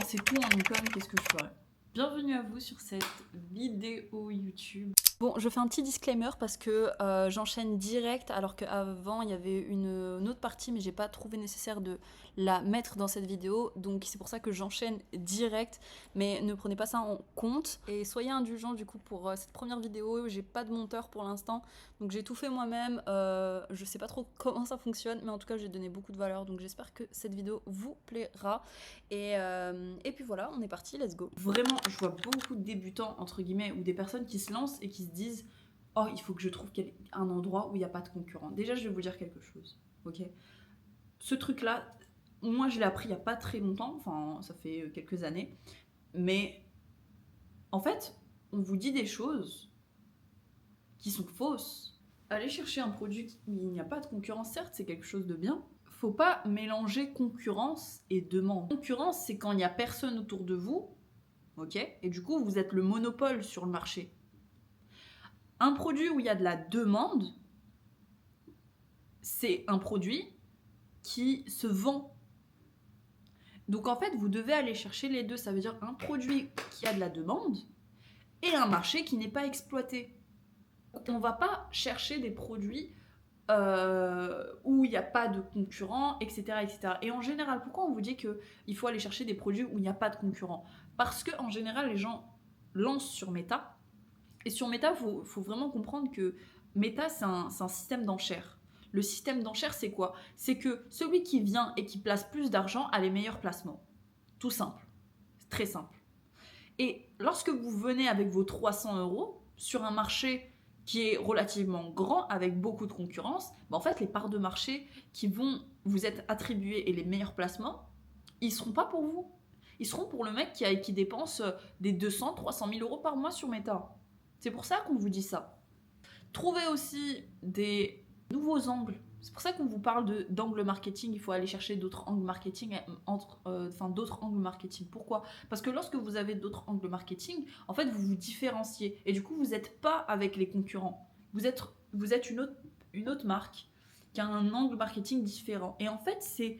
c'est tout en icône, qu'est-ce que je ferais? Bienvenue à vous sur cette vidéo YouTube. Bon, je fais un petit disclaimer parce que j'enchaîne direct, alors qu'avant il y avait une autre partie, mais j'ai pas trouvé nécessaire de la mettre dans cette vidéo, donc c'est pour ça que j'enchaîne direct, mais ne prenez pas ça en compte et soyez indulgents du coup pour cette première vidéo. J'ai pas de monteur pour l'instant, donc j'ai tout fait moi-même. Je sais pas trop comment ça fonctionne, mais en tout cas j'ai donné beaucoup de valeur, donc j'espère que cette vidéo vous plaira. Et puis voilà, on est parti, let's go. Vraiment, je vois beaucoup de débutants, entre guillemets, ou des personnes qui se lancent et qui se disent « Oh, il faut que je trouve un endroit où il n'y a pas de concurrent. » Déjà, je vais vous dire quelque chose, ok? Ce truc-là, moi, je l'ai appris il n'y a pas très longtemps, enfin, ça fait quelques années, mais en fait, on vous dit des choses qui sont fausses. Aller chercher un produit où il n'y a pas de concurrence, certes, c'est quelque chose de bien. Faut pas mélanger concurrence et demande. Concurrence, c'est quand il n'y a personne autour de vous, ok? Et du coup, vous êtes le monopole sur le marché. Un produit où il y a de la demande, c'est un produit qui se vend. Donc en fait, vous devez aller chercher les deux. Ça veut dire un produit qui a de la demande et un marché qui n'est pas exploité. On ne va pas chercher des produits où il n'y a pas de concurrents, etc., etc. Et en général, pourquoi on vous dit qu'il faut aller chercher des produits où il n'y a pas de concurrents? Parce qu'en général, les gens lancent sur Meta. Et sur Meta, il faut vraiment comprendre que Meta, c'est un système d'enchères. Le système d'enchères, c'est quoi? C'est que celui qui vient et qui place plus d'argent a les meilleurs placements. Tout simple. C'est très simple. Et lorsque vous venez avec vos 300 € sur un marché qui est relativement grand, avec beaucoup de concurrence, en fait, les parts de marché qui vont vous être attribuées et les meilleurs placements, ils ne seront pas pour vous. Ils seront pour le mec qui dépense des 200, 300 000 € par mois sur Meta. C'est pour ça qu'on vous dit ça. Trouvez aussi des nouveaux angles. C'est pour ça qu'on vous parle d'angle marketing. Il faut aller chercher d'autres angles marketing, d'autres angles marketing. Pourquoi? Parce que lorsque vous avez d'autres angles marketing, en fait, vous vous différenciez. Et du coup, vous n'êtes pas avec les concurrents. Vous êtes une autre marque qui a un angle marketing différent. Et en fait, c'est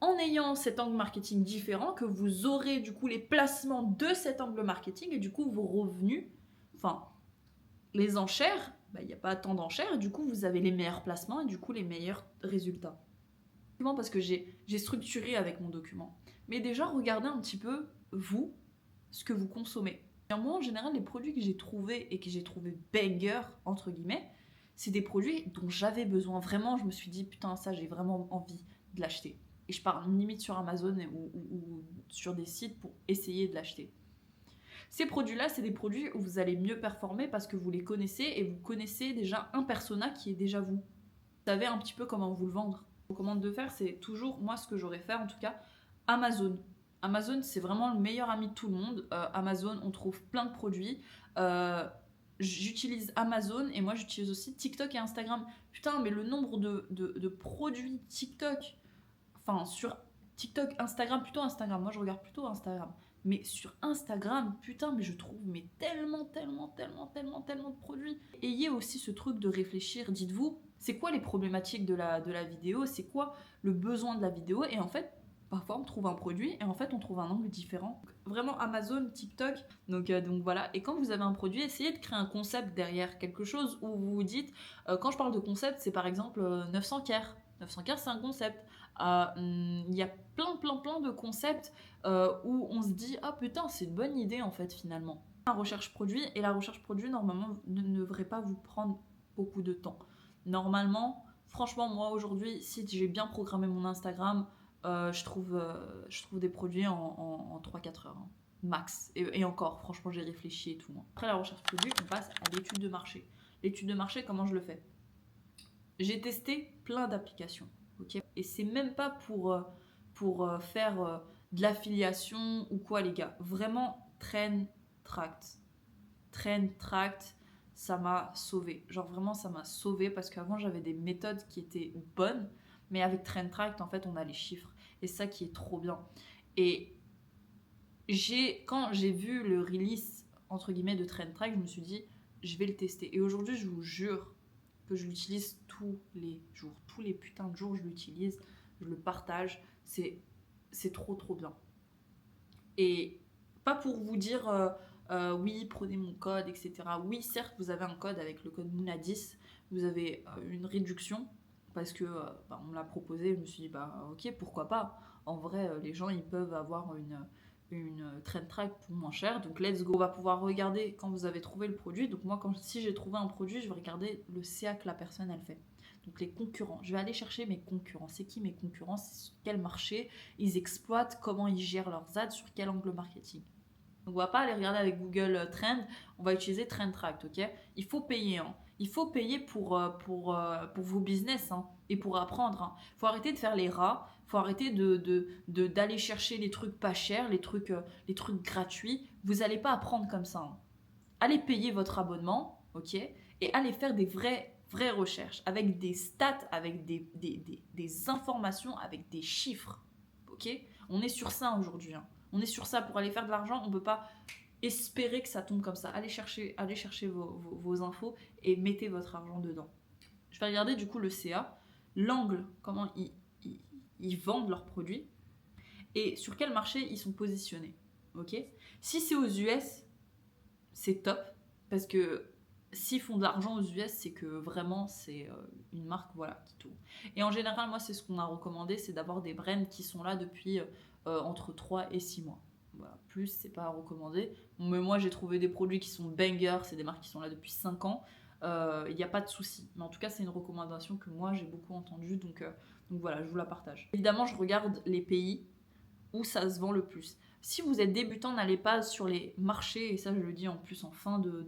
en ayant cet angle marketing différent que vous aurez du coup les placements de cet angle marketing et du coup vos revenus, les enchères, il n'y a pas tant d'enchères et du coup vous avez les meilleurs placements et du coup les meilleurs résultats. Parce que j'ai structuré avec mon document. Mais déjà regardez un petit peu vous, ce que vous consommez. Et moi en général les produits que j'ai trouvés et que j'ai trouvé banger entre guillemets, c'est des produits dont j'avais besoin. Vraiment je me suis dit putain ça j'ai vraiment envie de l'acheter. Et je pars limite sur Amazon ou sur des sites pour essayer de l'acheter. Ces produits-là, c'est des produits où vous allez mieux performer parce que vous les connaissez et vous connaissez déjà un persona qui est déjà vous. Vous savez un petit peu comment vous le vendre. Ce que je vous recommande de faire, c'est toujours, moi ce que j'aurais fait en tout cas, Amazon. Amazon, c'est vraiment le meilleur ami de tout le monde. Amazon, on trouve plein de produits. J'utilise Amazon et moi j'utilise aussi TikTok et Instagram. Putain, mais le nombre de produits TikTok, sur TikTok, Instagram, plutôt Instagram, moi je regarde plutôt Instagram. Mais sur Instagram, putain, mais je trouve tellement de produits. Ayez aussi ce truc de réfléchir, dites-vous, c'est quoi les problématiques de la vidéo, c'est quoi le besoin de la vidéo, et en fait, parfois on trouve un produit et en fait on trouve un angle différent. Vraiment Amazon, TikTok, donc voilà. Et quand vous avez un produit, essayez de créer un concept derrière, quelque chose où vous vous dites, quand je parle de concept, c'est par exemple 900 Care. 900 Care, c'est un concept. Il y a plein de concepts où on se dit ah putain c'est une bonne idée en fait finalement. La recherche produit, et la recherche produit normalement ne devrait pas vous prendre beaucoup de temps. Normalement, franchement moi aujourd'hui si j'ai bien programmé mon Instagram, je trouve des produits en 3-4 heures hein, max, et encore franchement j'ai réfléchi et tout. Après la recherche produit, on passe à l'étude de marché. L'étude de marché, comment je le fais? J'ai testé plein d'applications. Okay, et c'est même pas pour faire de l'affiliation ou quoi les gars. Vraiment Trendtract, ça m'a sauvé. Genre vraiment ça m'a sauvé parce qu'avant j'avais des méthodes qui étaient bonnes, mais avec Trendtract en fait on a les chiffres et ça qui est trop bien. Et quand j'ai vu le release entre guillemets de Trendtract, je me suis dit je vais le tester. Et aujourd'hui je vous jure que je l'utilise tous les jours. Tous les putains de jours, je l'utilise, je le partage. C'est trop bien. Et pas pour vous dire oui, prenez mon code, etc. Oui, certes, vous avez un code avec le code Mouna10, vous avez une réduction parce que on me l'a proposé, je me suis dit bah ok, pourquoi pas. En vrai, les gens ils peuvent avoir une trend track pour moins cher, donc let's go. On va pouvoir regarder quand vous avez trouvé le produit. Donc moi, si j'ai trouvé un produit, je vais regarder le CA que la personne elle fait. Donc les concurrents, je vais aller chercher mes concurrents. C'est qui mes concurrents? C'est sur quel marché ils exploitent? Comment ils gèrent leurs ads? Sur quel angle marketing? Donc on va pas aller regarder avec Google Trend, on va utiliser Trendtract, ok? Il faut payer, hein. Il faut payer pour vos business, hein, et pour apprendre. Hein. Il faut arrêter de faire les rats, il faut arrêter d'aller chercher les trucs pas chers, les trucs gratuits. Vous n'allez pas apprendre comme ça. Hein. Allez payer votre abonnement, ok? Et allez faire des vraies recherches avec des stats, avec des informations, avec des chiffres, ok? On est sur ça aujourd'hui, hein. On est sur ça pour aller faire de l'argent. On ne peut pas espérer que ça tombe comme ça. Allez chercher vos infos et mettez votre argent dedans. Je vais regarder du coup le CA, l'angle, comment ils vendent leurs produits et sur quel marché ils sont positionnés. Ok ? Si c'est aux US, c'est top parce que s'ils font de l'argent aux US, c'est que vraiment c'est une marque qui tourne. Et en général, moi, c'est ce qu'on a recommandé, c'est d'avoir des brands qui sont là depuis entre 3 et 6 mois. Voilà. Plus, c'est pas recommandé. Mais moi, j'ai trouvé des produits qui sont bangers, c'est des marques qui sont là depuis 5 ans. Il n'y a pas de souci. Mais en tout cas, c'est une recommandation que moi, j'ai beaucoup entendue. Donc voilà, je vous la partage. Évidemment, je regarde les pays où ça se vend le plus. Si vous êtes débutant, n'allez pas sur les marchés, et ça je le dis en plus en fin de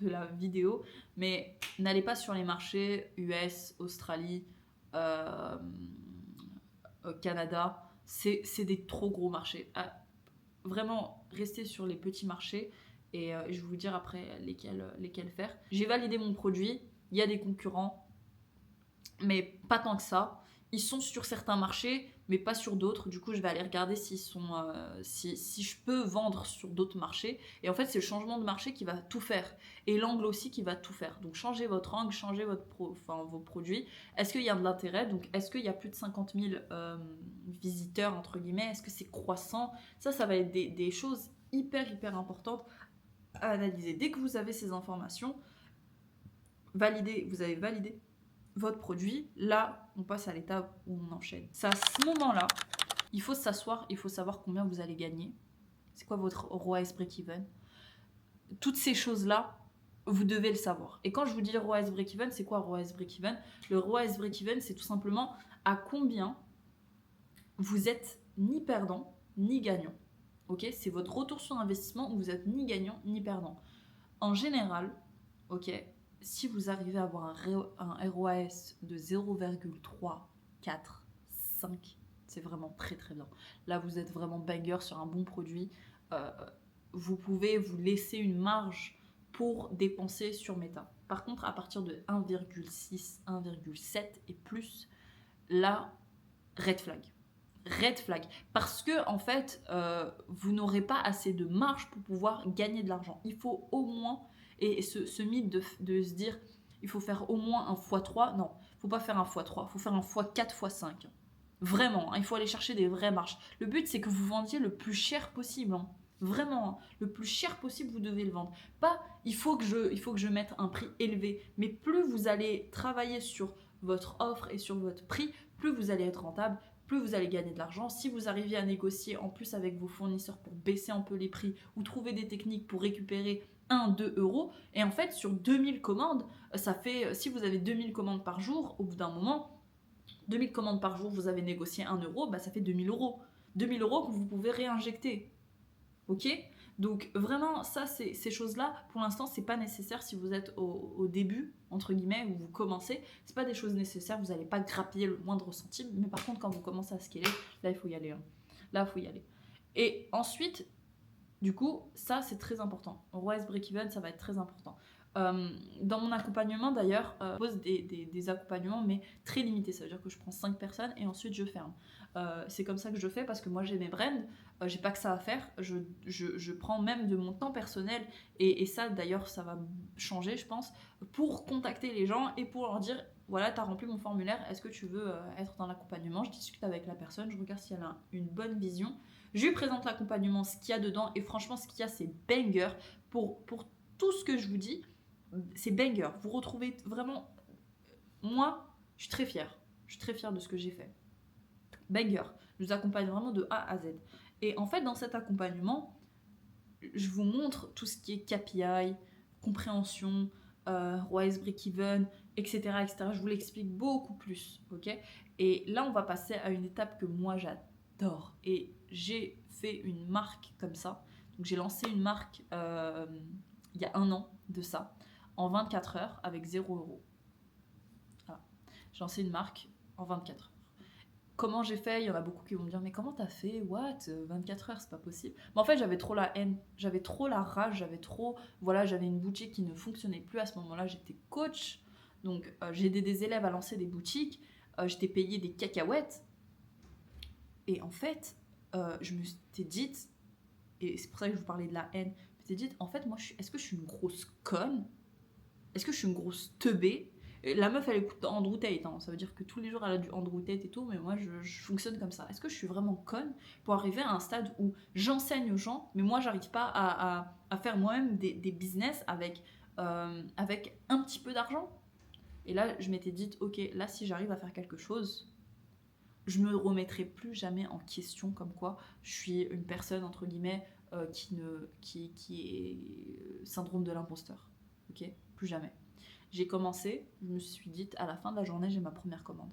la vidéo, mais n'allez pas sur les marchés US, Australie, Canada, c'est des trop gros marchés. Vraiment, restez sur les petits marchés, et je vais vous dire après lesquels faire. J'ai validé mon produit, il y a des concurrents, mais pas tant que ça. Ils sont sur certains marchés, mais pas sur d'autres. Du coup, je vais aller regarder si je peux vendre sur d'autres marchés. Et en fait, c'est le changement de marché qui va tout faire. Et l'angle aussi qui va tout faire. Donc, changez votre angle, changez vos produits. Est-ce qu'il y a de l'intérêt? Donc, est-ce qu'il y a plus de 50 000 visiteurs, entre guillemets? Est-ce que c'est croissant? Ça va être des choses hyper importantes à analyser. Dès que vous avez ces informations, vous avez validé votre produit, là, on passe à l'étape où on enchaîne. C'est à ce moment-là, il faut s'asseoir, il faut savoir combien vous allez gagner. C'est quoi votre ROAS break-even? Toutes ces choses-là, vous devez le savoir. Et quand je vous dis ROAS break-even, c'est quoi ROAS break-even? Le ROAS break-even, c'est tout simplement à combien vous êtes ni perdant, ni gagnant. Ok? C'est votre retour sur investissement où vous êtes ni gagnant, ni perdant. En général, ok, si vous arrivez à avoir un ROAS de 0,345, c'est vraiment très bien. Là, vous êtes vraiment banger sur un bon produit. Vous pouvez vous laisser une marge pour dépenser sur Meta. Par contre, à partir de 1,6, 1,7 et plus, là, red flag. Red flag. Parce que, en fait, vous n'aurez pas assez de marge pour pouvoir gagner de l'argent. Il faut au moins... Et ce mythe de se dire, il faut faire au moins un x3, non, il ne faut pas faire un x3, il faut faire un x4, x5. Vraiment, hein, il faut aller chercher des vraies marges. Le but, c'est que vous vendiez le plus cher possible. Hein. Vraiment, hein, le plus cher possible, vous devez le vendre. Pas, il faut que je mette un prix élevé. Mais plus vous allez travailler sur votre offre et sur votre prix, plus vous allez être rentable, plus vous allez gagner de l'argent. Si vous arrivez à négocier en plus avec vos fournisseurs pour baisser un peu les prix ou trouver des techniques pour récupérer 1-2 euros, et en fait sur 2000 commandes, ça fait, si vous avez 2000 commandes par jour, au bout d'un moment, 2000 commandes par jour, vous avez négocié 1 euro, ça fait 2000 euros. 2000 euros que vous pouvez réinjecter. Ok? Donc vraiment, ça, ces choses-là, pour l'instant, c'est pas nécessaire si vous êtes au début, entre guillemets, où vous commencez. C'est pas des choses nécessaires, vous n'allez pas grappiller le moindre centime. Mais par contre, quand vous commencez à scaler, là, il faut y aller. Hein. Là, il faut y aller. Et ensuite, du coup, ça, c'est très important. ROAS break-even, ça va être très important. Dans mon accompagnement, d'ailleurs, je pose des accompagnements, mais très limités. Ça veut dire que je prends 5 personnes et ensuite je ferme. C'est comme ça que je fais parce que moi, j'ai mes brands. J'ai pas que ça à faire. Je prends même de mon temps personnel. Et ça, d'ailleurs, ça va changer, je pense, pour contacter les gens et pour leur dire, voilà, tu as rempli mon formulaire. Est-ce que tu veux être dans l'accompagnement? Je discute avec la personne. Je regarde si elle a une bonne vision. Je lui présente l'accompagnement, ce qu'il y a dedans, et franchement, ce qu'il y a, c'est banger. Pour tout ce que je vous dis, c'est banger. Vous retrouvez vraiment... Moi, je suis très fière. Je suis très fière de ce que j'ai fait. Banger. Je vous accompagne vraiment de A à Z. Et en fait, dans cet accompagnement, je vous montre tout ce qui est KPI, compréhension, ROAS break-even, etc., etc. Je vous l'explique beaucoup plus, ok? Et là, on va passer à une étape que moi, j'adore. Et j'ai fait une marque comme ça. Donc, j'ai lancé une marque il y a 1 an de ça, en 24 heures, avec 0 €. Voilà. J'ai lancé une marque en 24 heures. Comment j'ai fait? Il y en a beaucoup qui vont me dire mais comment t'as fait? What? 24 heures, c'est pas possible. Mais en fait, j'avais trop la haine, j'avais trop la rage, j'avais une boutique qui ne fonctionnait plus à ce moment-là. J'étais coach, donc j'ai aidé des élèves à lancer des boutiques, j'étais payée des cacahuètes. Et en fait, je me suis dit, et c'est pour ça que je vous parlais de la haine, je me suis dit, en fait, moi, est-ce que je suis une grosse conne? Est-ce que je suis une grosse teubée? Et la meuf, elle écoute Andrew Tate, hein. Ça veut dire que tous les jours elle a du Andrew Tate et tout, mais moi je fonctionne comme ça. Est-ce que je suis vraiment conne pour arriver à un stade où j'enseigne aux gens, mais moi j'arrive pas à faire moi-même des business avec un petit peu d'argent? Et là je m'étais dit, ok, là si j'arrive à faire quelque chose, je me remettrai plus jamais en question comme quoi je suis une personne entre guillemets qui est syndrome de l'imposteur. Ok, plus jamais. J'ai commencé, je me suis dit, à la fin de la journée, j'ai ma première commande.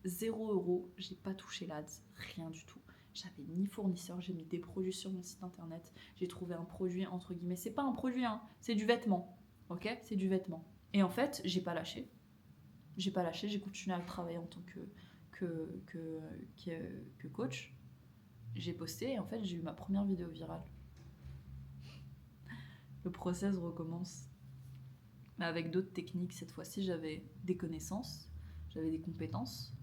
0 €, j'ai pas touché l'ADS, rien du tout. J'avais ni fournisseur, j'ai mis des produits sur mon site internet. J'ai trouvé un produit, entre guillemets, c'est pas un produit, hein, c'est du vêtement. Ok? C'est du vêtement. Et en fait, j'ai pas lâché. J'ai pas lâché, j'ai continué à travailler en tant que coach. J'ai posté et en fait, j'ai eu ma première vidéo virale. Le process recommence. Mais avec d'autres techniques, cette fois-ci, j'avais des connaissances, j'avais des compétences,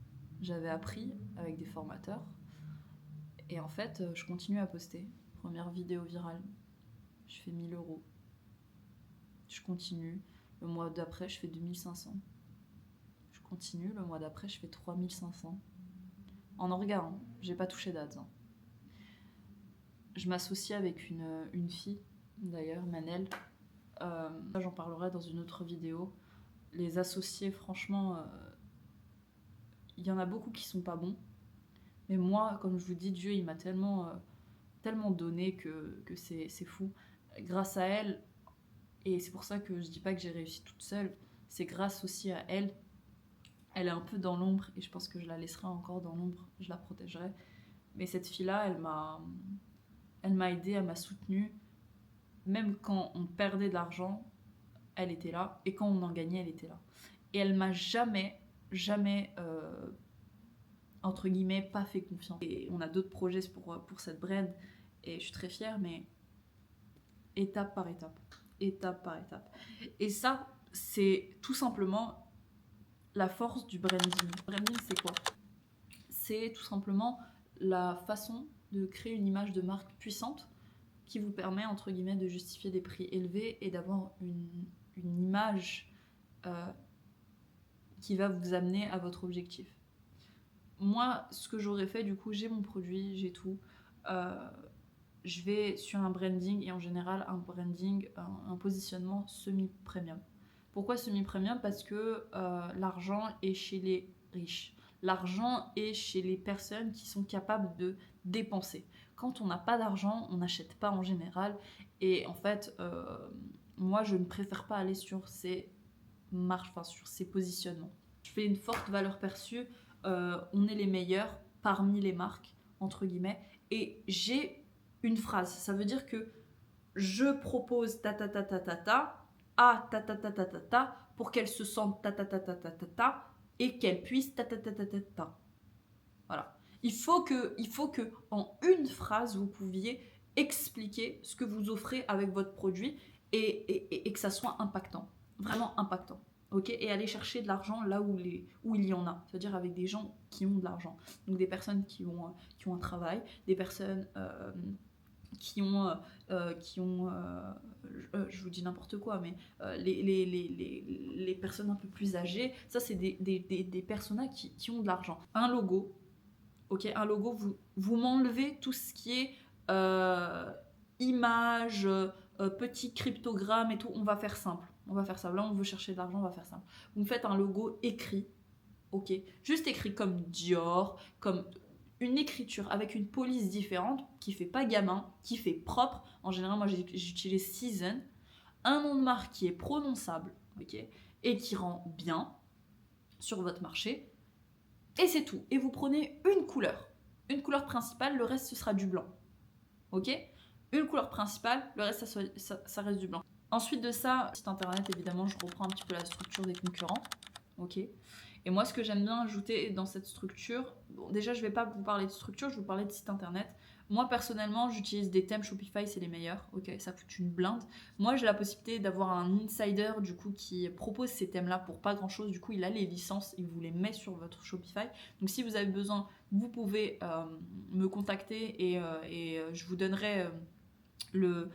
j'avais appris avec des formateurs. Et en fait, je continue à poster. Première vidéo virale, je fais 1 000 €. Je continue. Le mois d'après, je fais 2 500. Je continue. Le mois d'après, je fais 3 500. En orga, hein. J'ai pas touché d'ads. Hein. Je m'associe avec une fille, d'ailleurs, Manel. J'en parlerai dans une autre vidéo. Les associés, franchement, il y en a beaucoup qui sont pas bons. Mais moi, comme je vous dis, Dieu, il m'a tellement donné que c'est fou. Grâce à elle, et c'est pour ça que je dis pas que j'ai réussi toute seule, c'est grâce aussi à elle. Elle est un peu dans l'ombre et je pense que je la laisserai encore dans l'ombre, je la protégerai. Mais cette fille-là, elle m'a aidée, elle m'a soutenue. Même quand on perdait de l'argent, elle était là. Et quand on en gagnait, elle était là. Et elle m'a jamais, entre guillemets, pas fait confiance. Et on a d'autres projets pour cette brand. Et je suis très fière, mais étape par étape. Étape par étape. Et ça, c'est tout simplement la force du branding. Le branding, c'est quoi? C'est tout simplement la façon de créer une image de marque puissante qui vous permet, entre guillemets, de justifier des prix élevés et d'avoir une image qui va vous amener à votre objectif. Moi, ce que j'aurais fait, du coup, j'ai mon produit, j'ai tout. Je vais sur un branding et en général un branding, un positionnement semi-premium. Pourquoi semi-premium? Parce que l'argent est chez les riches. L'argent est chez les personnes qui sont capables de dépenser. Quand on n'a pas d'argent, on n'achète pas en général. Et en fait, moi, je ne préfère pas aller sur ces marches, enfin sur ces positionnements. Je fais une forte valeur perçue. On est les meilleurs parmi les marques, entre guillemets. Et j'ai une phrase. Ça veut dire que je propose ta ta ta ta ta ta à ta ta ta ta ta ta pour qu'elle se sente ta ta ta ta ta ta ta et qu'elle puisse ta ta ta ta ta ta. Voilà. Il faut que en une phrase vous pouviez expliquer ce que vous offrez avec votre produit et que ça soit impactant, vraiment impactant. Ok, et aller chercher de l'argent là où il y en a, c'est-à-dire avec des gens qui ont de l'argent. Donc des personnes qui ont un travail, des personnes qui ont je vous dis n'importe quoi, mais les personnes un peu plus âgées, ça c'est des personas qui ont de l'argent. Un logo, Ok, un logo, vous m'enlevez tout ce qui est images, petits cryptogrammes et tout. On va faire simple. On va faire ça. Là, on veut chercher de l'argent, on va faire simple. Vous me faites un logo écrit. Ok, juste écrit comme Dior, comme une écriture avec une police différente qui fait pas gamin, qui fait propre. En général, moi j'utilise Season. Un nom de marque qui est prononçable, ok, et qui rend bien sur votre marché. Et c'est tout. Et vous prenez une couleur principale, le reste ce sera du blanc, ok. Une couleur principale, le reste ça reste du blanc. Ensuite de ça, site internet, évidemment, je reprends un petit peu la structure des concurrents, ok. Et moi, ce que j'aime bien ajouter dans cette structure, bon, déjà, je ne vais pas vous parler de structure, je vais vous parler de site internet. Moi, personnellement, j'utilise des thèmes Shopify, c'est les meilleurs. Ok, ça coûte une blinde. Moi, j'ai la possibilité d'avoir un insider, du coup, qui propose ces thèmes-là pour pas grand-chose. Du coup, il a les licences, il vous les met sur votre Shopify. Donc, si vous avez besoin, vous pouvez me contacter et je vous donnerai le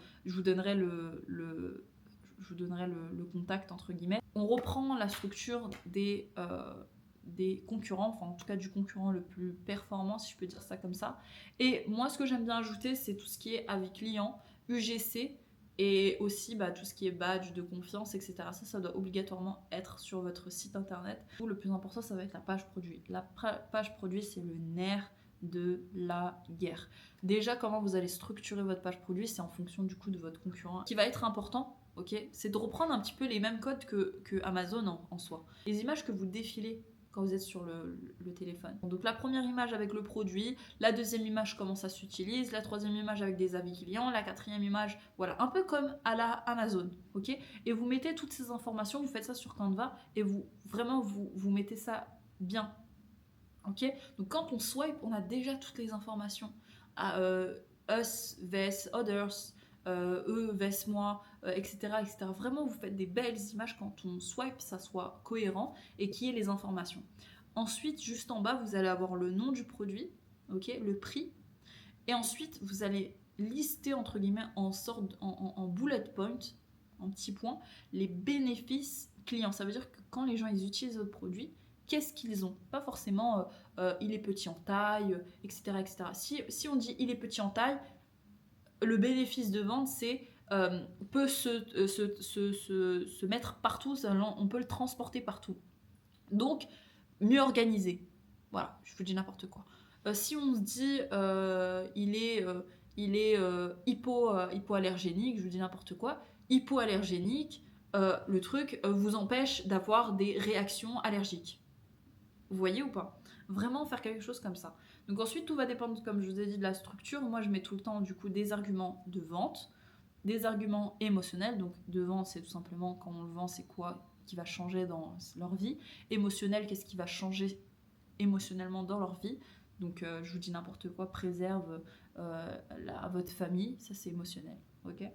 contact entre guillemets. On reprend la structure des concurrents, enfin en tout cas du concurrent le plus performant si je peux dire ça comme ça. Et moi ce que j'aime bien ajouter c'est tout ce qui est avis client, UGC et aussi tout ce qui est badge de confiance, etc. Ça doit obligatoirement être sur votre site internet. Le plus important ça va être la page produit. La page produit c'est le nerf de la guerre. Déjà, comment vous allez structurer votre page produit, c'est en fonction du coup de votre concurrent. Ce qui va être important, ok, c'est de reprendre un petit peu les mêmes codes que Amazon en soi. Les images que vous défilez quand vous êtes sur le téléphone. Donc la première image avec le produit, la deuxième image comment ça s'utilise, la troisième image avec des avis clients, la quatrième image, voilà, un peu comme à la Amazon, ok. Et vous mettez toutes ces informations, vous faites ça sur Canva et vous mettez ça bien. Ok, donc quand on swipe, on a déjà toutes les informations. Us vs others, eux vs moi, etc., etc. Vraiment, vous faites des belles images quand on swipe, ça soit cohérent et qu'il y ait les informations. Ensuite, juste en bas, vous allez avoir le nom du produit, ok, le prix, et ensuite vous allez lister entre guillemets en bullet point, en petits points, les bénéfices clients. Ça veut dire que quand les gens ils utilisent votre produit, qu'est-ce qu'ils ont? Pas forcément il est petit en taille, etc. etc. Si on dit il est petit en taille, le bénéfice de vente c'est peut se mettre partout, on peut le transporter partout. Donc, mieux organisé. Voilà, je vous dis n'importe quoi. Si on se dit il est hypoallergénique, je vous dis n'importe quoi, hypoallergénique, le truc vous empêche d'avoir des réactions allergiques. Vous voyez ou pas? Vraiment faire quelque chose comme ça. Donc ensuite, tout va dépendre, comme je vous ai dit, de la structure. Moi, je mets tout le temps, du coup, des arguments de vente, des arguments émotionnels. Donc, de vente, c'est tout simplement quand on le vend, c'est quoi qui va changer dans leur vie. Émotionnel, qu'est-ce qui va changer émotionnellement dans leur vie. Donc, je vous dis n'importe quoi, préserve votre famille. Ça, c'est émotionnel. Ok,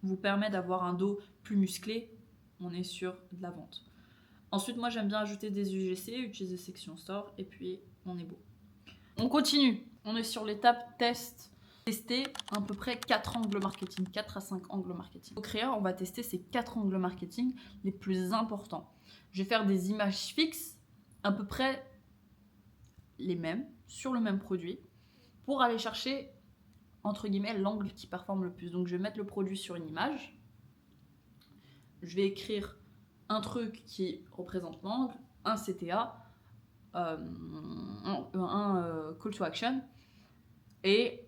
vous permet d'avoir un dos plus musclé. On est sur de la vente. Ensuite, moi, j'aime bien ajouter des UGC, utiliser section store, et puis on est beau. On continue. On est sur l'étape test. Tester à peu près 4 angles marketing, 4 à 5 angles marketing. Au Créa, on va tester ces 4 angles marketing les plus importants. Je vais faire des images fixes, à peu près les mêmes, sur le même produit, pour aller chercher, entre guillemets, l'angle qui performe le plus. Donc, je vais mettre le produit sur une image. Je vais écrire un truc qui représente l'angle, un CTA, un call to action, et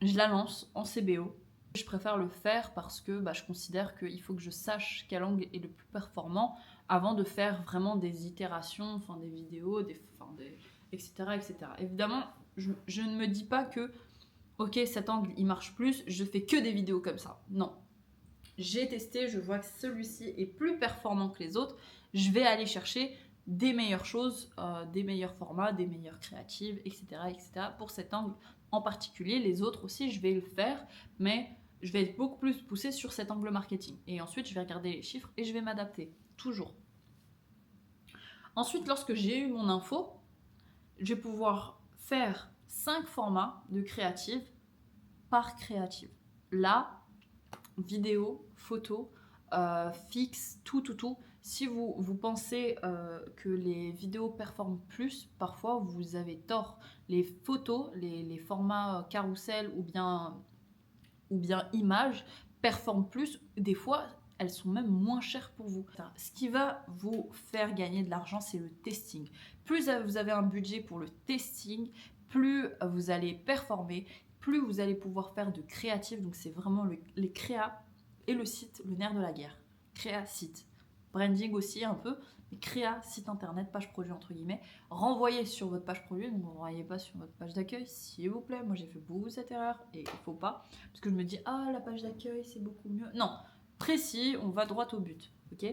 je la lance en CBO. Je préfère le faire parce que je considère qu'il faut que je sache quel angle est le plus performant avant de faire vraiment des itérations, enfin des vidéos, etc., etc. Évidemment, je ne me dis pas que ok, cet angle il marche plus, je fais que des vidéos comme ça. Non. J'ai testé, je vois que celui-ci est plus performant que les autres. Je vais aller chercher des meilleures choses, des meilleurs formats, des meilleures créatives, etc., etc. pour cet angle en particulier. Les autres aussi, je vais le faire, mais je vais être beaucoup plus poussée sur cet angle marketing. Et ensuite, je vais regarder les chiffres et je vais m'adapter, toujours. Ensuite, lorsque j'ai eu mon info, je vais pouvoir faire 5 formats de créative par créative. Là, vidéo, photo, fixe, tout. Si vous pensez que les vidéos performent plus, parfois vous avez tort. Les photos, les formats carrousel ou bien images performent plus. Des fois, elles sont même moins chères pour vous. Ce qui va vous faire gagner de l'argent, c'est le testing. Plus vous avez un budget pour le testing, plus vous allez performer, plus vous allez pouvoir faire de créatifs. Donc c'est vraiment les créas et le site, le nerf de la guerre. Créa, site. Branding aussi un peu, mais créa, site internet, page produit entre guillemets. Renvoyez sur votre page produit, ne renvoyez pas sur votre page d'accueil, s'il vous plaît. Moi j'ai fait beaucoup cette erreur et il faut pas. Parce que je me dis, ah la page d'accueil c'est beaucoup mieux. Non, précis, on va droit au but, ok?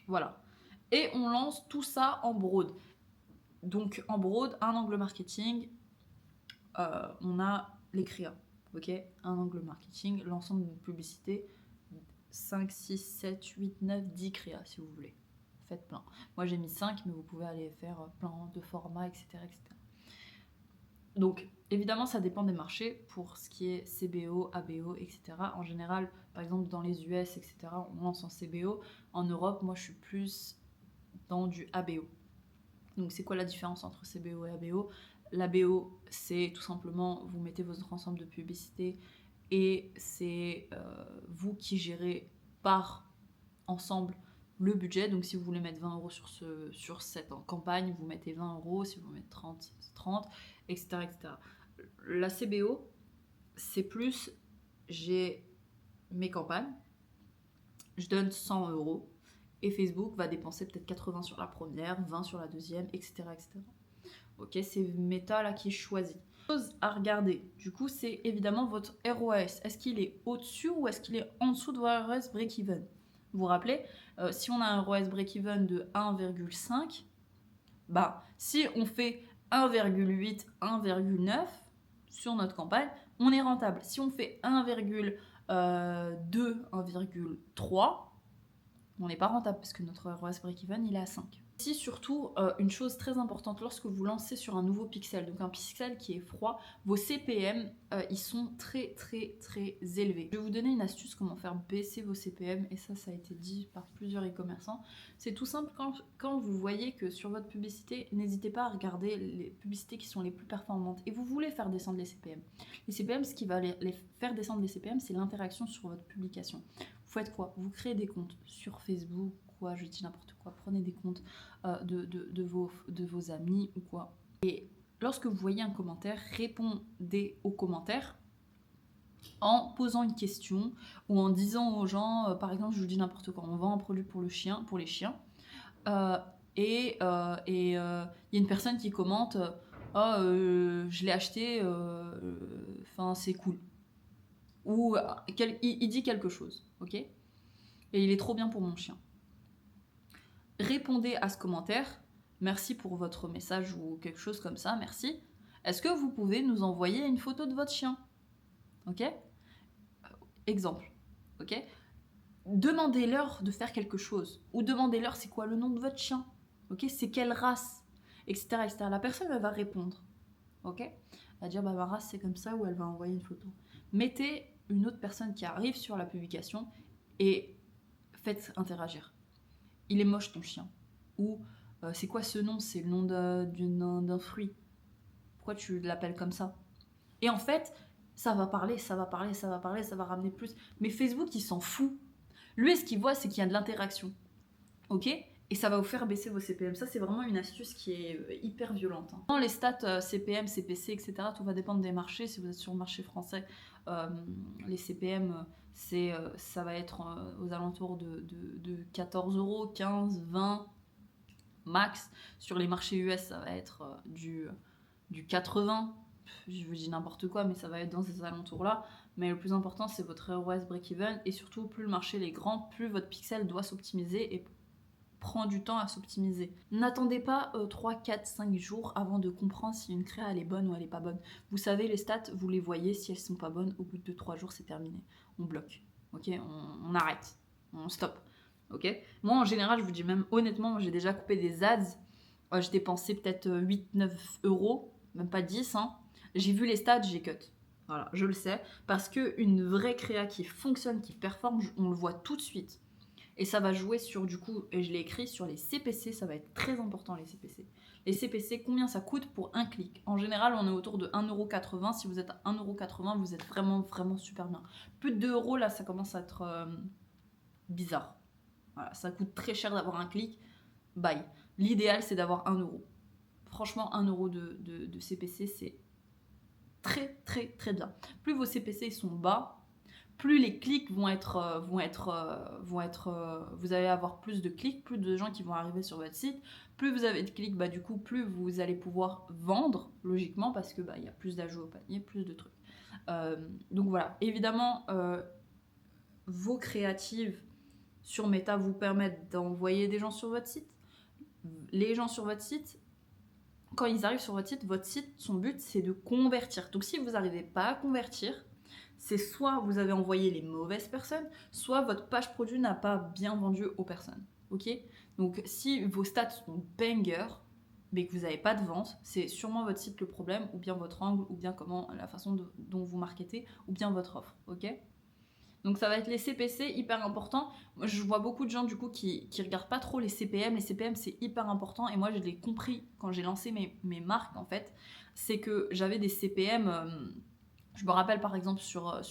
Voilà. Et on lance tout ça en broad. Donc en broad, un angle marketing, on a les créas, ok? Un angle marketing, l'ensemble de publicité, 5, 6, 7, 8, 9, 10 créas si vous voulez. Faites plein. Moi j'ai mis 5, mais vous pouvez aller faire plein de formats, etc. etc. Donc évidemment ça dépend des marchés pour ce qui est CBO, ABO, etc. En général, par exemple dans les US, etc., on lance en CBO. En Europe, moi je suis plus dans du ABO. Donc c'est quoi la différence entre CBO et ABO? L'ABO, c'est tout simplement, vous mettez votre ensemble de publicité et c'est vous qui gérez par ensemble le budget. Donc si vous voulez mettre 20 € sur cette campagne, vous mettez 20 €. Si vous mettez 30, c'est 30, etc., etc. La CBO, c'est plus, j'ai mes campagnes, je donne 100 € et Facebook va dépenser peut-être 80 sur la première, 20 sur la deuxième, etc., etc. Ok, c'est Meta là qui choisit. Chose à regarder, du coup, c'est évidemment votre ROAS. Est-ce qu'il est au-dessus ou est-ce qu'il est en dessous de votre ROAS break-even? Vous vous rappelez, si on a un ROAS break-even de 1,5, bah, si on fait 1,8, 1,9 sur notre campagne, on est rentable. Si on fait 1,2, 1,3, on n'est pas rentable parce que notre ROAS break-even il est à 5. Si surtout, une chose très importante, lorsque vous lancez sur un nouveau pixel, donc un pixel qui est froid, vos CPM, ils sont très très très élevés. Je vais vous donner une astuce comment faire baisser vos CPM, et ça a été dit par plusieurs e-commerçants. C'est tout simple, quand vous voyez que sur votre publicité, n'hésitez pas à regarder les publicités qui sont les plus performantes et vous voulez faire descendre les CPM. Les CPM, ce qui va les faire descendre les CPM, c'est l'interaction sur votre publication. Vous faites quoi? Vous créez des comptes sur Facebook, quoi, je dis n'importe quoi, prenez des comptes de vos amis ou quoi. Et lorsque vous voyez un commentaire, répondez aux commentaires en posant une question ou en disant aux gens, par exemple, je vous dis n'importe quoi, on vend un produit pour les chiens, et il y a une personne qui commente, oh, je l'ai acheté, enfin c'est cool. Ou il dit quelque chose, ok? Et il est trop bien pour mon chien. Répondez à ce commentaire, merci pour votre message ou quelque chose comme ça, merci. Est-ce que vous pouvez nous envoyer une photo de votre chien? Ok? Exemple, ok? Demandez-leur de faire quelque chose, ou demandez-leur c'est quoi le nom de votre chien, ok? C'est quelle race, etc., etc. La personne elle va répondre, ok? Elle va dire bah ma race c'est comme ça, ou elle va envoyer une photo. Mettez une autre personne qui arrive sur la publication et faites interagir. Il est moche ton chien. Ou c'est quoi ce nom? C'est le nom d'un fruit. Pourquoi tu l'appelles comme ça? Et en fait, ça va parler, ça va parler, ça va parler, ça va ramener plus. Mais Facebook, il s'en fout. Lui, ce qu'il voit, c'est qu'il y a de l'interaction. Ok? Et ça va vous faire baisser vos CPM. Ça, c'est vraiment une astuce qui est hyper violente. Dans les stats CPM, CPC, etc., tout va dépendre des marchés. Si vous êtes sur le marché français, les CPM, ça va être aux alentours de 14 €, 15, 20 max. Sur les marchés US, ça va être du 80. Je vous dis n'importe quoi, mais ça va être dans ces alentours-là. Mais le plus important, c'est votre ROAS break-even. Et surtout, plus le marché est grand, plus votre pixel doit s'optimiser et prend du temps à s'optimiser. N'attendez pas 3, 4, 5 jours avant de comprendre si une créa elle est bonne ou elle est pas bonne. Vous savez, les stats, vous les voyez, si elles sont pas bonnes, au bout de 2-3 jours, c'est terminé. On bloque, ok, on arrête, on stop, ok. Moi, en général, je vous dis même honnêtement, j'ai déjà coupé des ads, j'ai dépensé peut-être 8-9 €, même pas 10, hein. J'ai vu les stats, j'ai cut. Voilà, je le sais, parce qu'une vraie créa qui fonctionne, qui performe, on le voit tout de suite. Et ça va jouer sur, du coup, et je l'ai écrit, sur les CPC, ça va être très important les CPC. Les CPC, combien ça coûte pour un clic? En général, on est autour de 1,80 €. Si vous êtes à 1,80 €, vous êtes vraiment, vraiment super bien. Plus de 2 euros, là, ça commence à être bizarre. Voilà, ça coûte très cher d'avoir un clic. Bye. L'idéal, c'est d'avoir 1 euro. Franchement, 1 euro de CPC, c'est très, très, très bien. Plus vos CPC sont bas, plus les clics vous allez avoir plus de clics, plus de gens qui vont arriver sur votre site. Plus vous avez de clics, bah du coup, plus vous allez pouvoir vendre, logiquement, parce que bah, y a plus d'ajouts au panier, plus de trucs. Donc voilà, évidemment, vos créatives sur Meta vous permettent d'envoyer des gens sur votre site. Les gens sur votre site, quand ils arrivent sur votre site, son but, c'est de convertir. Donc si vous n'arrivez pas à convertir, c'est soit vous avez envoyé les mauvaises personnes, soit votre page produit n'a pas bien vendu aux personnes. Ok? Donc si vos stats sont banger, mais que vous n'avez pas de vente, c'est sûrement votre site le problème, ou bien votre angle, ou bien la façon dont vous marketez, ou bien votre offre. Ok? Donc ça va être les CPC, hyper important. Moi, je vois beaucoup de gens du coup qui regardent pas trop les CPM. Les CPM, c'est hyper important. Et moi, je l'ai compris quand j'ai lancé mes marques, en fait. C'est que j'avais des CPM... je me rappelle par exemple sur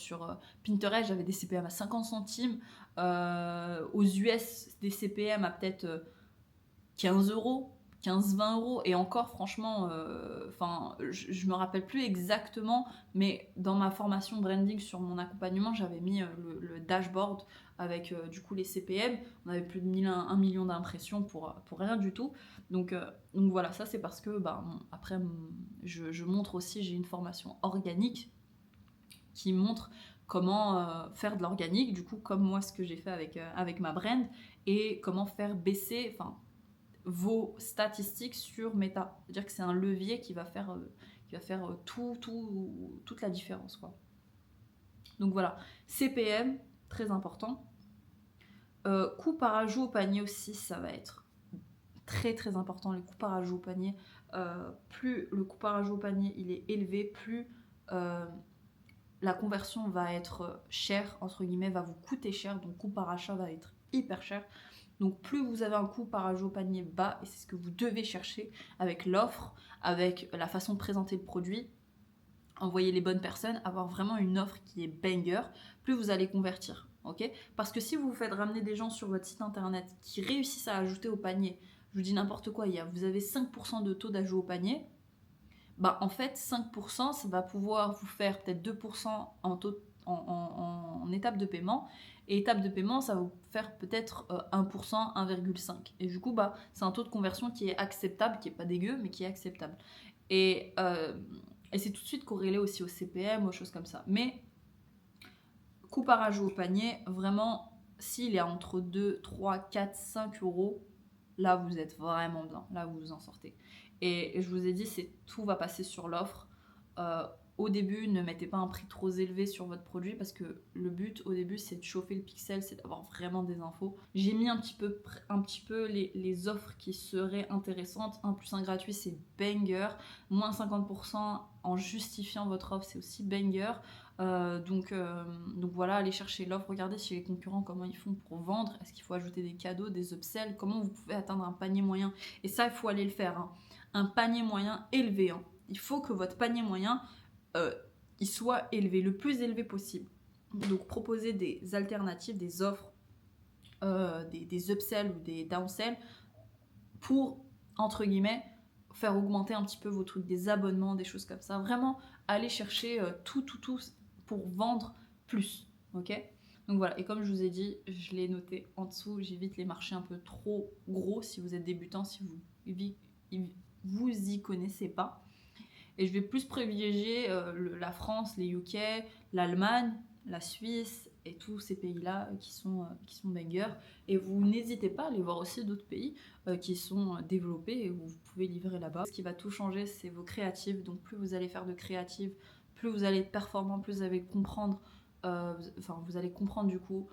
Pinterest, j'avais des CPM à 50 centimes. Aux US, des CPM à peut-être 15 euros. 15-20 euros, et encore franchement, je me rappelle plus exactement, mais dans ma formation branding sur mon accompagnement, j'avais mis le dashboard avec du coup les CPM. On avait plus de 1 million d'impressions pour rien du tout. Donc voilà, ça c'est parce que après je montre aussi, j'ai une formation organique qui montre comment faire de l'organique, du coup comme moi ce que j'ai fait avec ma brand, et comment faire baisser vos statistiques sur Meta. C'est-à-dire que c'est un levier qui va faire toute la différence, quoi. Donc voilà, CPM, très important. Coût par ajout au panier aussi, ça va être très très important, les coûts par ajout au panier. Plus le coût par ajout au panier il est élevé, plus la conversion va être chère, entre guillemets, va vous coûter cher, donc coût par achat va être hyper cher. Donc plus vous avez un coût par ajout au panier bas, et c'est ce que vous devez chercher avec l'offre, avec la façon de présenter le produit, envoyer les bonnes personnes, avoir vraiment une offre qui est banger, plus vous allez convertir. Okay, parce que si vous vous faites ramener des gens sur votre site internet qui réussissent à ajouter au panier, je vous dis n'importe quoi, vous avez 5% de taux d'ajout au panier, en fait 5% ça va pouvoir vous faire peut-être 2% en étape de paiement, et étape de paiement ça va vous faire peut-être 1%, 1,5%, et du coup c'est un taux de conversion qui est acceptable, qui est pas dégueu mais qui est acceptable, et c'est tout de suite corrélé aussi au CPM, aux choses comme ça. Mais coût par ajout au panier, vraiment, s'il est entre 2, 3, 4, 5 euros, là vous êtes vraiment bien, là vous vous en sortez. Et je vous ai dit, tout va passer sur l'offre. Au début, ne mettez pas un prix trop élevé sur votre produit, parce que le but au début c'est de chauffer le pixel, c'est d'avoir vraiment des infos. J'ai mis un petit peu les offres qui seraient intéressantes. 1 + 1 gratuit, c'est banger. Moins 50% en justifiant votre offre, c'est aussi banger. Donc voilà, allez chercher l'offre, regardez chez les concurrents comment ils font pour vendre, est-ce qu'il faut ajouter des cadeaux, des upsells, comment vous pouvez atteindre un panier moyen. Et ça, il faut aller le faire, hein. Un panier moyen élevé, hein. Il faut que votre panier moyen il soit élevé, le plus élevé possible. Donc proposer des alternatives, des offres, des upsells ou des downsells pour, entre guillemets, faire augmenter un petit peu vos trucs, des abonnements, des choses comme ça. Vraiment aller chercher tout pour vendre plus, ok? Donc voilà, et comme je vous ai dit, je l'ai noté en dessous, j'évite les marchés un peu trop gros si vous êtes débutant, si vous y connaissez pas. Et je vais plus privilégier la France, les UK, l'Allemagne, la Suisse et tous ces pays-là qui sont bangers. Et vous n'hésitez pas à aller voir aussi d'autres pays qui sont développés et où vous pouvez livrer là-bas. Ce qui va tout changer, c'est vos créatives. Donc plus vous allez faire de créatives, plus vous allez être performant, plus vous allez comprendre, vous allez comprendre du coup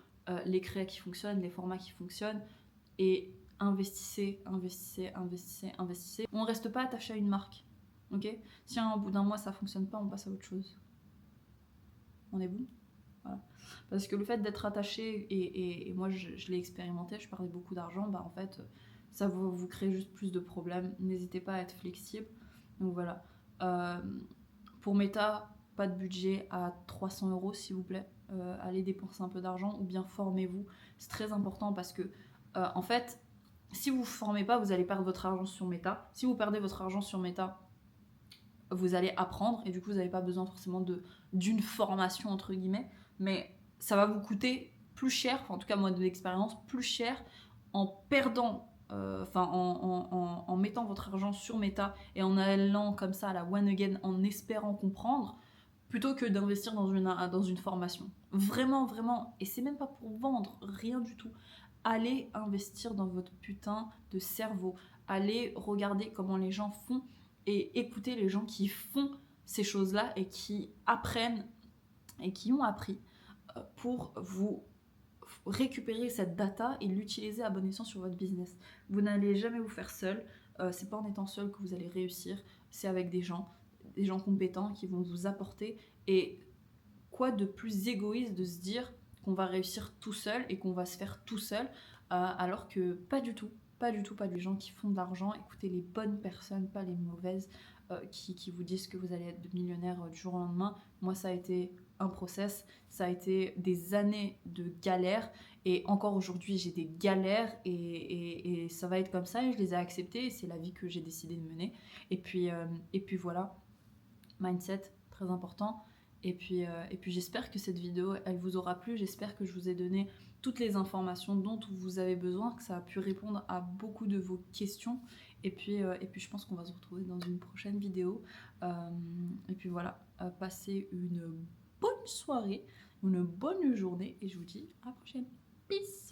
les créas qui fonctionnent, les formats qui fonctionnent. Et investissez. On ne reste pas attaché à une marque. Ok, si au bout d'un mois ça fonctionne pas, on passe à autre chose. On est bon? Voilà. Parce que le fait d'être attaché, et moi je l'ai expérimenté, je parlais beaucoup d'argent, bah en fait ça vous crée juste plus de problèmes. N'hésitez pas à être flexible. Donc voilà. Pour Meta, pas de budget à 300 € s'il vous plaît. Allez dépenser un peu d'argent ou bien formez-vous. C'est très important parce que en fait, si vous ne vous formez pas, vous allez perdre votre argent sur Meta. Si vous perdez votre argent sur Meta, vous allez apprendre et du coup vous n'avez pas besoin forcément d'une formation entre guillemets, mais ça va vous coûter plus cher, enfin en tout cas moi de l'expérience, plus cher en perdant, en mettant votre argent sur Meta et en allant comme ça à la one again en espérant comprendre, plutôt que d'investir dans une formation. Vraiment, vraiment, et c'est même pas pour vendre, rien du tout. Allez investir dans votre putain de cerveau. Allez regarder comment les gens font et écouter les gens qui font ces choses-là et qui apprennent et qui ont appris pour vous récupérer cette data et l'utiliser à bon escient sur votre business. Vous n'allez jamais vous faire seul. C'est pas en étant seul que vous allez réussir. C'est avec des gens compétents qui vont vous apporter. Et quoi de plus égoïste de se dire qu'on va réussir tout seul et qu'on va se faire tout seul, alors que pas du tout. Pas du tout, pas des gens qui font de l'argent. Écoutez les bonnes personnes, pas les mauvaises, qui vous disent que vous allez être millionnaire du jour au lendemain. Moi, ça a été un process, ça a été des années de galères, et encore aujourd'hui, j'ai des galères, et ça va être comme ça, et je les ai acceptées, et c'est la vie que j'ai décidé de mener. Et puis voilà, mindset, très important. Et puis j'espère que cette vidéo, elle vous aura plu. J'espère que je vous ai donné toutes les informations dont vous avez besoin, que ça a pu répondre à beaucoup de vos questions. Et puis je pense qu'on va se retrouver dans une prochaine vidéo. Et puis voilà, passez une bonne soirée, une bonne journée, et je vous dis à la prochaine. Peace!